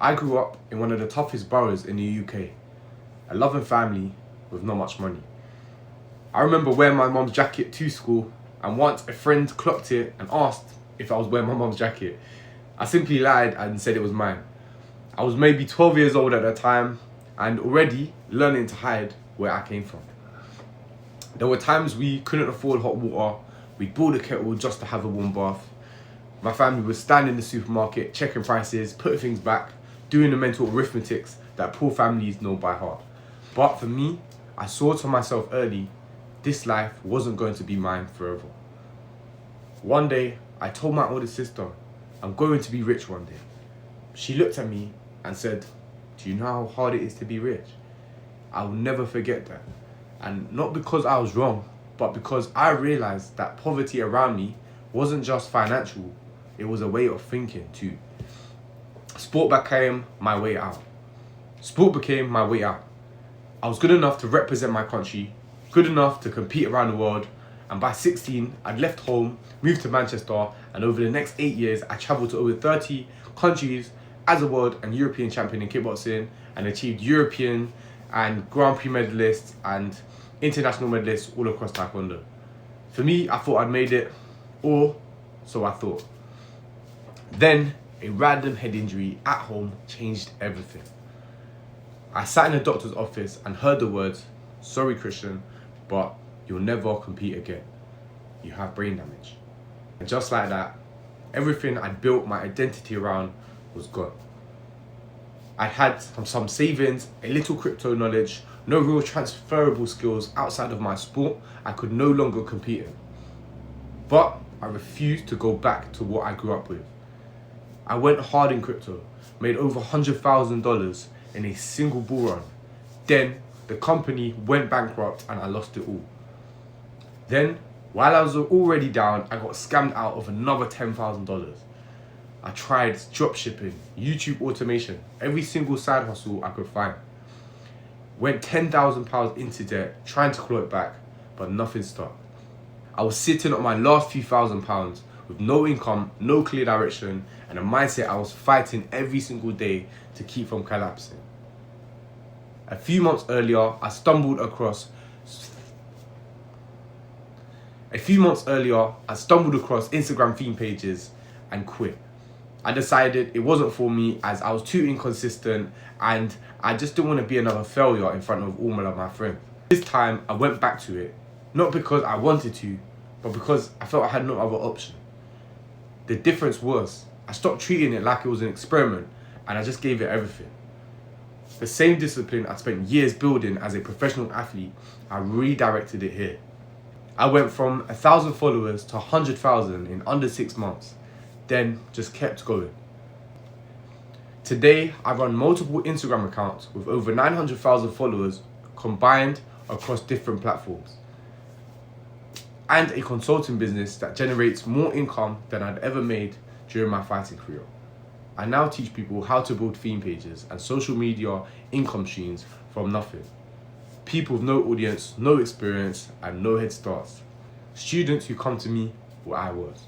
I grew up in one of the toughest boroughs in the UK, a loving family with not much money. I remember wearing my mum's jacket to school, and once a friend clocked it and asked if I was wearing my mum's jacket. I simply lied and said it was mine. I was maybe 12 years old at the time and already learning to hide where I came from. There were times we couldn't afford hot water. We'd boil a kettle just to have a warm bath. My family would stand in the supermarket, checking prices, putting things back, doing the mental arithmetics that poor families know by heart. But for me, I saw to myself early, this life wasn't going to be mine forever. One day, I told my older sister, I'm going to be rich one day. She looked at me and said, do you know how hard it is to be rich? I will never forget that. And not because I was wrong, but because I realized that poverty around me wasn't just financial, it was a way of thinking too. Sport became my way out. Sport became my way out. I was good enough to represent my country, good enough to compete around the world, and by 16, I'd left home, moved to Manchester, and over the next 8 years, I travelled to over 30 countries as a world and European champion in kickboxing, and achieved European and Grand Prix medalists and international medalists all across Taekwondo. For me, I thought I'd made it, or so I thought. Then, a random head injury at home changed everything. I sat in a doctor's office and heard the words, sorry Christian, but you'll never compete again. You have brain damage. And just like that, everything I'd built my identity around was gone. I had some savings, a little crypto knowledge, no real transferable skills outside of my sport I could no longer compete in. But I refused to go back to what I grew up with. I went hard in crypto, made over $100,000 in a single bull run. Then the company went bankrupt and I lost it all. Then, while I was already down, I got scammed out of another $10,000. I tried dropshipping, YouTube automation, every single side hustle I could find. Went £10,000 into debt, trying to claw it back, but nothing stuck. I was sitting on my last few £1,000s with no income, no clear direction, and a mindset I was fighting every single day to keep from collapsing. A few months earlier, I stumbled across Instagram theme pages and quit. I decided it wasn't for me as I was too inconsistent and I just didn't want to be another failure in front of all of my friends. This time I went back to it, not because I wanted to, but because I felt I had no other option. The difference was, I stopped treating it like it was an experiment and I just gave it everything. The same discipline I spent years building as a professional athlete, I redirected it here. I went from 1,000 followers to 100,000 in under 6 months, then just kept going. Today, I run multiple Instagram accounts with over 900,000 followers combined across different platforms, and a consulting business that generates more income than I'd ever made during my fighting career. I now teach people how to build theme pages and social media income streams from nothing. People with no audience, no experience, and no head starts. Students who come to me where I was.